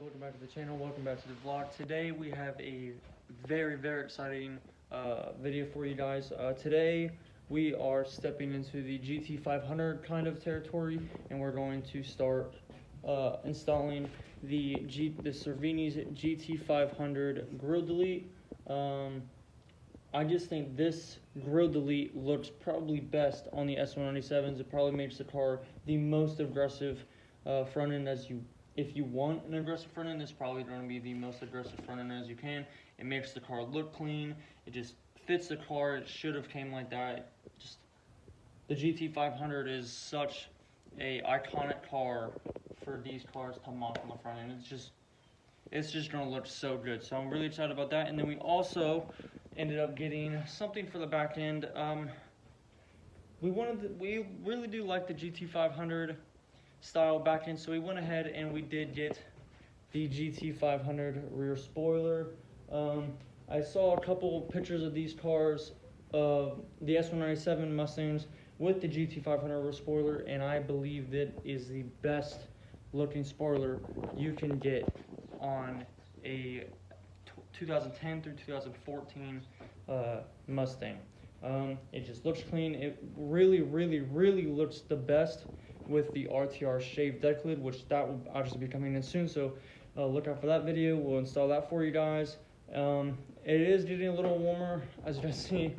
welcome back to the channel, welcome back to the vlog. Today we have a very exciting video for you guys. Today we are stepping into the GT500 kind of territory, and we're going to start installing the Cervini's GT500 grill delete. I just think this grill delete looks probably best on the S197s. It probably makes the car the most aggressive front end if you want an aggressive front end. This is probably going to be the most aggressive front end as you can. It makes the car look clean. It just fits the car. It should have came like that. The GT500 is such a iconic car for these cars to mock on the front end. It's just going to look so good. So I'm really excited about that. And then we also ended up getting something for the back end. We really do like the GT500 style back end, so we went ahead and we did get the GT500 rear spoiler. I saw a couple pictures of these cars, the S197 Mustangs with the GT500 rear spoiler, and I believe that is the best looking spoiler you can get on a 2010 through 2014 Mustang. It just looks clean. It really looks the best with the RTR shaved deck lid, which that will obviously be coming in soon, so look out for that video. We'll install that for you guys. It is getting a little warmer, as you can see.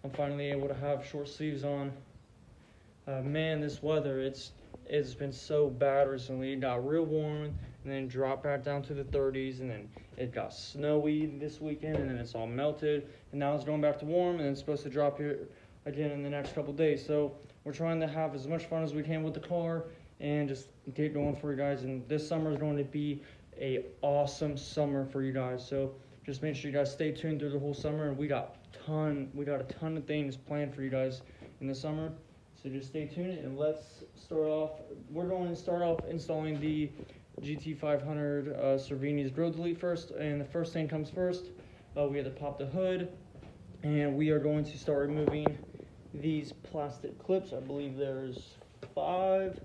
I'm finally able to have short sleeves on. Man, this weather, it's been so bad recently. It got real warm and then dropped back down to the 30s, and then it got snowy this weekend, and then it's all melted, and now it's going back to warm, and it's supposed to drop here again in the next couple days. So we're trying to have as much fun as we can with the car and just get going for you guys. And this summer is going to be a awesome summer for you guys. So just make sure you guys stay tuned through the whole summer. And we got a ton of things planned for you guys in the summer. So just stay tuned and let's start off. We're going to start off installing the GT500 Cervini's grill delete first. And the first thing comes first. We have to pop the hood, and we are going to start removing these plastic clips. I believe there's five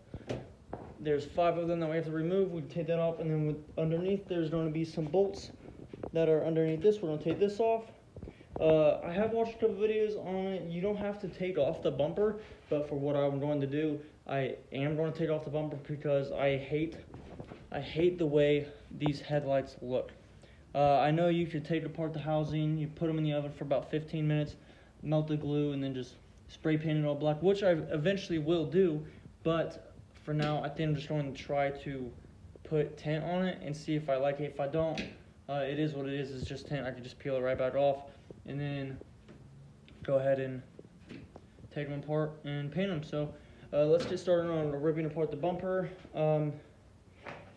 of them that we have to remove. We take that off, and then underneath there's going to be some bolts that are underneath this. We're going to take this off. I have watched a couple videos on it. You don't have to take off the bumper, but for what I'm going to do, I am going to take off the bumper because I hate the way these headlights look. I know you could take apart the housing, you put them in the oven for about 15 minutes, melt the glue, and then just spray paint it all black, which I eventually will do, but for now I think I'm just going to try to put tint on it and see if I like it. If I don't, it is what it is. It's just tint. I can just peel it right back off and then go ahead and take them apart and paint them. So let's get started on ripping apart the bumper.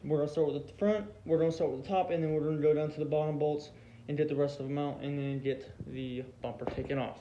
We're going to start with the front, we're going to start with the top, and then we're going to go down to the bottom bolts and get the rest of them out and then get the bumper taken off.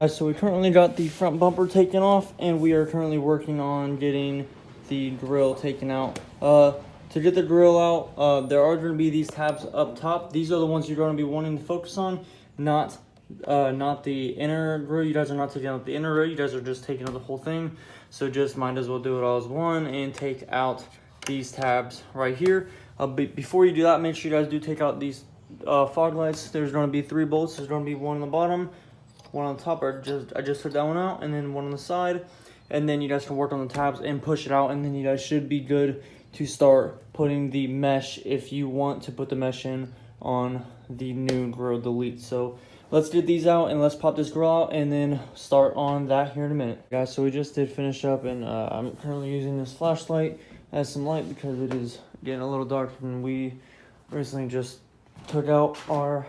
So we currently got the front bumper taken off, and we are currently working on getting the grill taken out. To get the grill out, there are going to be these tabs up top. These are the ones you're going to be wanting to focus on, not the inner grill. You guys are not taking out the inner grill, you guys are just taking out the whole thing. So just might as well do it all as one and take out these tabs right here. Before you do that, make sure you guys do take out these fog lights. There's going to be 3 bolts. There's going to be one on the bottom, one on the top. I just took that one out, and then one on the side. And then you guys can work on the tabs and push it out, and then you guys should be good to start putting the mesh if you want to put the mesh in on the new grill delete. So let's get these out and let's pop this grill out and then start on that here in a minute. Guys, so we just did finish up, and I'm currently using this flashlight as some light because it is getting a little dark, and we recently just took out our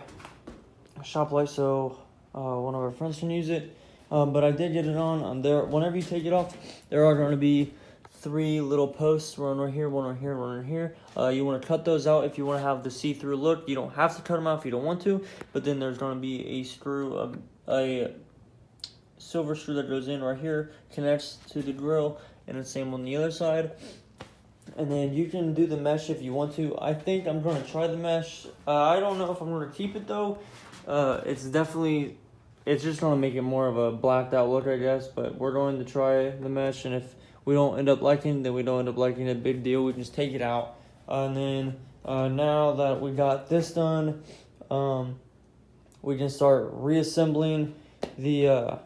shop light, so one of our friends can use it. But I did get it on there. Whenever you take it off, there are going to be 3 little posts, one right here, one right here, one right here. You want to cut those out if you want to have the see-through look. You don't have to cut them out if you don't want to, but then there's going to be a screw, a silver screw that goes in right here, connects to the grill, and the same on the other side. And then you can do the mesh if you want to. I think I'm going to try the mesh. I don't know if I'm going to keep it though. It's just going to make it more of a blacked out look, I guess. But we're going to try the mesh, and if we don't end up liking it, then we don't end up liking it. Big deal. We can just take it out. And then now that we got this done, we can start reassembling the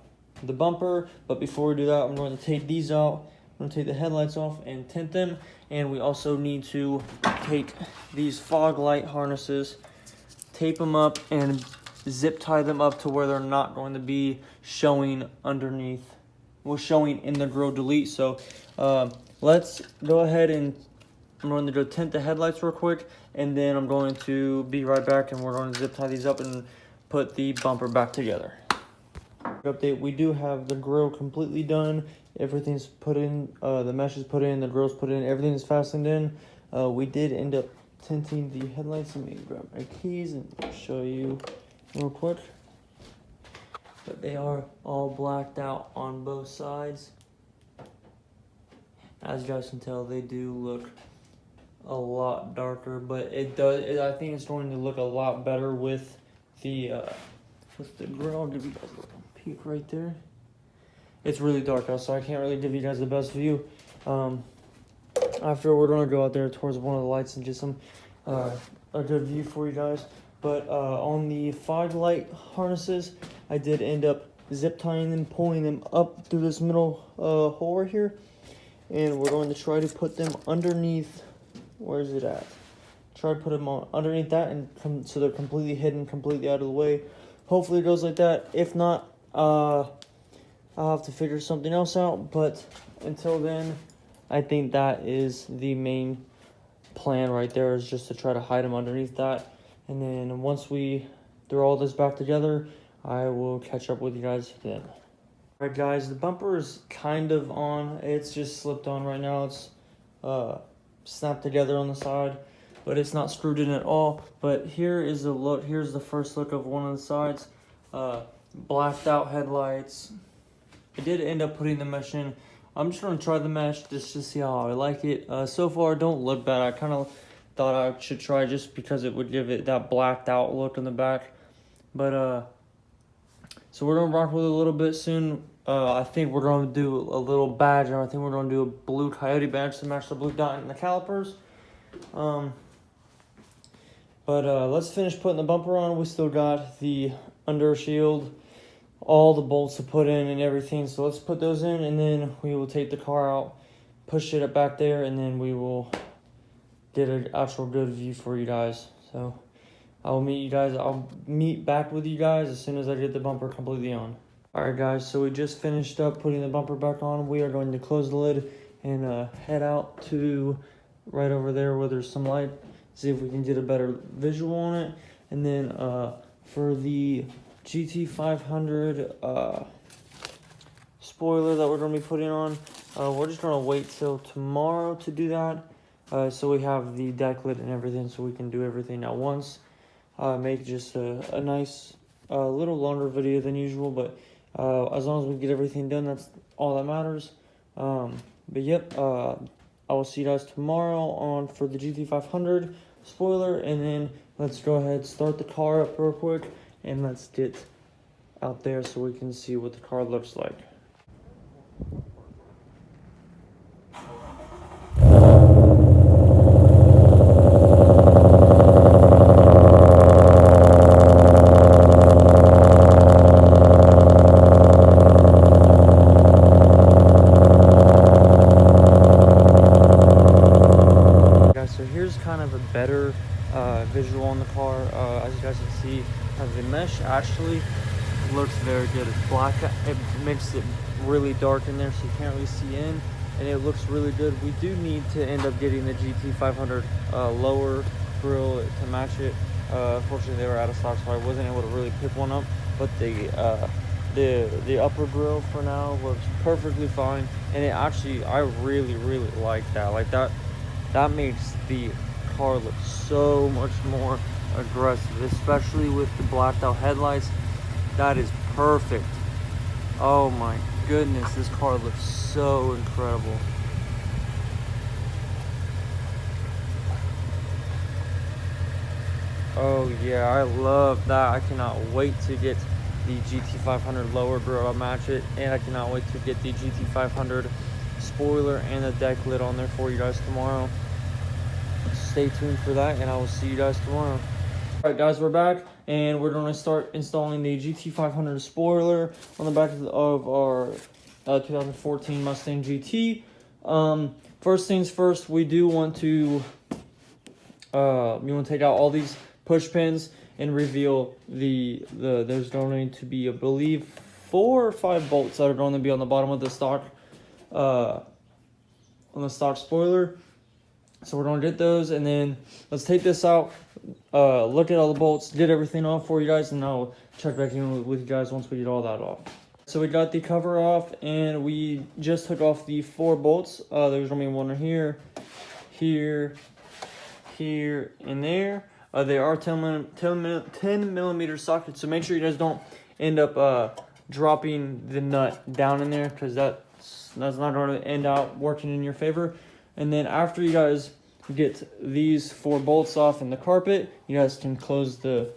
bumper. But before we do that, I'm going to take these out. I'm going to take the headlights off and tint them. And we also need to take these fog light harnesses, tape them up, and zip tie them up to where they're not going to be showing underneath, well, showing in the grill delete. So let's go ahead and I'm going to go tint the headlights real quick, and then I'm going to be right back, and we're going to zip tie these up and put the bumper back together. Update, we do have the grill completely done. Everything's put in, the mesh is put in, the grill's put in, everything is fastened in. We did end up tinting the headlights. Let me grab my keys and show you real quick. But they are all blacked out on both sides. As you guys can tell, they do look a lot darker, but I think it's going to look a lot better with the grill. I'll give you guys a little peek right there. It's really dark out, so I can't really give you guys the best view. After, we're gonna go out there towards one of the lights and get some a good view for you guys. But on the fog light harnesses, I did end up zip tying them, pulling them up through this middle hole right here, and we're going to try to put them underneath. Where is it at? Try to put them on underneath that, and so they're completely hidden, completely out of the way. Hopefully it goes like that. If not, I'll have to figure something else out. But until then, I think that is the main plan right there, is just to try to hide them underneath that. And then once we throw all this back together, I will catch up with you guys then. All right, guys, the bumper is kind of on. It's just slipped on right now. It's snapped together on the side, but it's not screwed in at all. But here is the look. Here's the first look of one of the sides. Blacked out headlights. I did end up putting the mesh in. I'm just gonna try the mesh just to see how I like it. So far, it don't look bad. I kind of thought I should try just because it would give it that blacked out look in the back. But so we're gonna rock with it a little bit soon. I think we're gonna do a little badge, and I think we're gonna do a blue coyote badge to match the blue dot in the calipers. But let's finish putting the bumper on. We still got the under shield, all the bolts to put in and everything. So let's put those in, and then we will take the car out, push it up back there, and then we will get an actual good view for you guys. So I'll meet back with you guys as soon as I get the bumper completely on. Alright guys, so we just finished up putting the bumper back on. We are going to close the lid and head out to right over there where there's some light, see if we can get a better visual on it. And then for the GT500 spoiler that we're going to be putting on, we're just going to wait till tomorrow to do that. So we have the deck lid and everything, so we can do everything at once. Make just a nice, little longer video than usual, but as long as we get everything done, that's all that matters. But yep, I will see you guys tomorrow for the GT500 spoiler, and then let's go ahead, start the car up real quick, and let's get out there so we can see what the car looks like. Kind of a better visual on the car. As you guys can see, the mesh actually looks very good. It's black. It makes it really dark in there, so you can't really see in, and it looks really good. We do need to end up getting the GT500 lower grill to match it. Unfortunately, they were out of stock, so I wasn't able to really pick one up. But the upper grill for now looks perfectly fine, and it actually, I really like that. Like that makes the car look so much more aggressive, especially with the blacked out headlights. That is perfect. Oh my goodness, this car looks so incredible. Oh yeah, I love that. I cannot wait to get the GT500 lower grill to match it, and I cannot wait to get the GT500 spoiler and the deck lid on there for you guys tomorrow. stay tuned for that, and I will see you guys tomorrow. Alright guys, we're back, and we're going to start installing the GT500 spoiler on the back of our 2014 Mustang GT. First things first, we do want to take out all these push pins and reveal there's going to be, I believe, 4 or 5 bolts that are going to be on the bottom of the stock spoiler. So we're going to get those, and then let's take this out, look at all the bolts, get everything off for you guys, and I'll check back in with you guys once we get all that off. So we got the cover off, and we just took off the 4 bolts. There's going to be one here, here, here, and there. They are 10 millimeter sockets, so make sure you guys don't end up dropping the nut down in there, because that's not going to end out working in your favor. And then after you guys get these 4 bolts off in the carpet, you guys can close it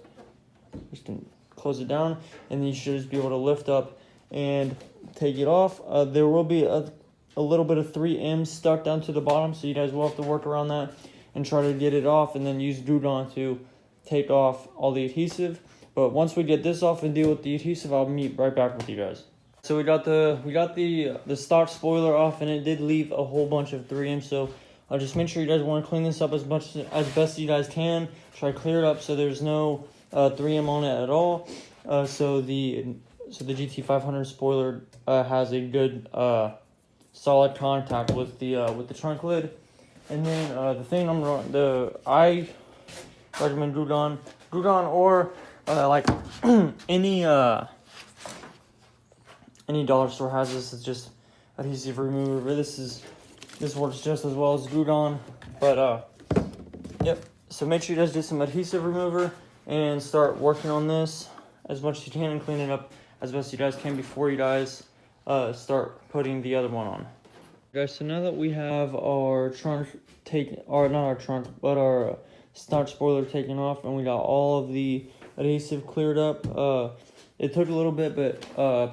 down, and then you should just be able to lift up and take it off. There will be a little bit of 3M stuck down to the bottom, so you guys will have to work around that and try to get it off, and then use glue gun to take off all the adhesive. But once we get this off and deal with the adhesive, I'll meet right back with you guys. So we got the stock spoiler off, and it did leave a whole bunch of 3M. So just make sure you guys want to clean this up as best you guys can. Try to clear it up so there's no 3M on it at all. So the GT500 spoiler has a good solid contact with the trunk lid. And then I recommend glue gun or like any dollar store has this. It's just adhesive remover. This works just as well as glue gun. But yep. So make sure you guys get some adhesive remover and start working on this as much as you can and clean it up as best you guys can before you guys start putting the other one on. Guys, so now that we have our our stock spoiler taken off, and we got all of the adhesive cleared up, it took a little bit, but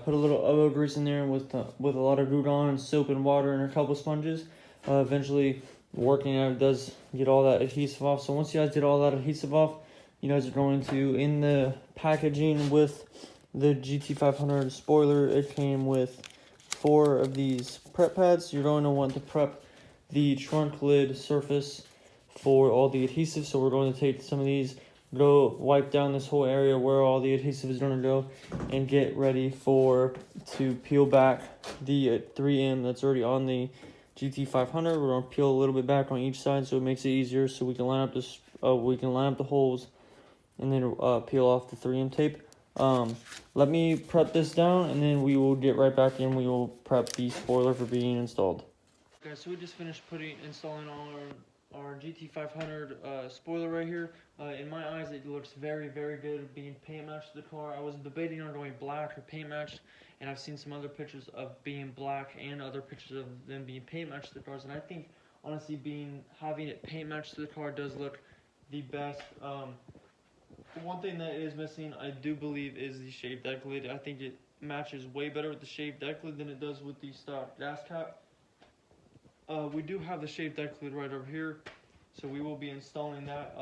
put a little elbow grease in there with a lot of glue gun and soap and water and a couple sponges. Eventually, working out, it does get all that adhesive off. So once you guys get all that adhesive off, you guys are going to, in the packaging with the GT500 spoiler, it came with 4 of these prep pads. You're going to want to prep the trunk lid surface for all the adhesive. So we're going to take some of these, go wipe down this whole area where all the adhesive is going to go, and get ready to peel back the 3M that's already on the GT500. We're going to peel a little bit back on each side so it makes it easier, so we can line up the holes, and then peel off the 3M tape. Let me prep this down, and then we will get right back in. We will prep the spoiler for being installed. Okay, so we just finished installing our GT500 spoiler right here. In my eyes, it looks very, very good being paint matched to the car. I was debating on going black or paint matched, and I've seen some other pictures of being black and other pictures of them being paint matched to the cars, and I think honestly having it paint matched to the car does look the best. One thing that is missing, I do believe, is the shaved deck lid. I think it matches way better with the shaved deck lid than it does with the stock gas cap. We do have the shaved deck lid right over here, so we will be installing that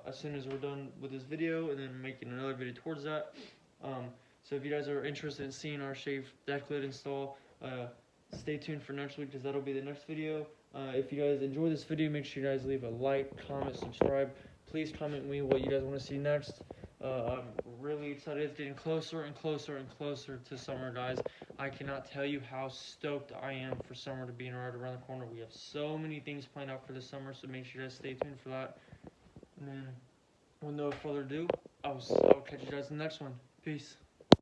as soon as we're done with this video, and then making another video towards that. So if you guys are interested in seeing our shaved deck lid install, stay tuned for next week, because that'll be the next video. If you guys enjoy this video, make sure you guys leave a like, comment, subscribe. Please comment me what you guys want to see next. I'm really excited. It's getting closer and closer and closer to summer, guys. I cannot tell you how stoked I am for summer to be right around the corner. We have so many things planned out for the summer, so make sure you guys stay tuned for that. And then, with no further ado, I'll catch you guys in the next one. Peace.